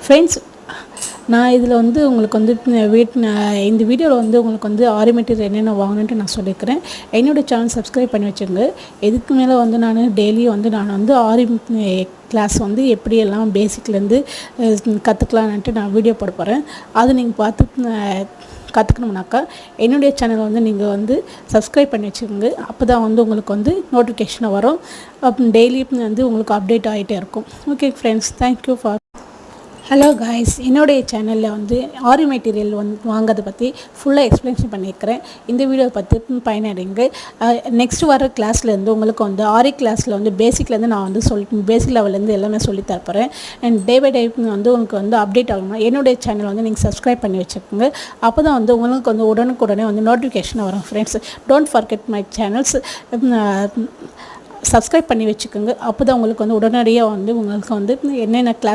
Friends, நான் இதில் வந்து உங்களுக்கு வந்து இந்த வீடியோவில் வந்து உங்களுக்கு வந்து ஆரி மெட்டீரியல் என்னென்ன வாங்கணுன்ட்டு நான் சொல்லியிருக்கிறேன். என்னோடய சேனல் சப்ஸ்கிரைப் பண்ணி வச்சுருங்க. இதுக்கு மேலே வந்து நான் டெய்லியும் வந்து நான் வந்து ஆரி கிளாஸ் வந்து எப்படியெல்லாம் பேசிக்லேருந்து கற்றுக்கலான்ட்டு நான் வீடியோ போட போகிறேன். அதை நீங்கள் பார்த்து கற்றுக்கணும்னாக்கா என்னுடைய சேனலை வந்து நீங்கள் வந்து சப்ஸ்கிரைப் பண்ணி வச்சுக்கோங்க. அப்போ தான் வந்து உங்களுக்கு வந்து நோட்டிஃபிகேஷன் வரும். டெய்லி வந்து உங்களுக்கு அப்டேட் ஆகிட்டே இருக்கும். Okay friends, thank you for. Hello guys, என்னுடைய சேனலில் வந்து ஆரி மெட்டீரியல் வாங்கிறத பற்றி ஃபுல்லாக எக்ஸ்ப்ளனேஷன் பண்ணியிருக்கிறேன். இந்த வீடியோ பற்றி பயனடைங்க. நெக்ஸ்ட் வர கிளாஸ்லேருந்து உங்களுக்கு வந்து ஆரி கிளாஸில் வந்து பேசிக்லேருந்து நான் வந்து பேசிக் லெவல்லேருந்து எல்லாமே சொல்லித்தரப்போகிறேன். அண்ட் டே பை டே வந்து உங்களுக்கு வந்து அப்டேட் ஆகணும். என்னுடைய சேனல் வந்து நீங்கள் சப்ஸ்கிரைப் பண்ணி வச்சுக்கோங்க. அப்போ தான் வந்து உங்களுக்கு வந்து உடனுக்குடனே வந்து நோட்டிஃபிகேஷன் வரும். Friends, don't forget my channels. Subscribe பண்ணி வச்சுக்கோங்க. அப்போ தான் உங்களுக்கு வந்து உடனடியாக வந்து உங்களுக்கு வந்து என்னென்ன கிளாஸ்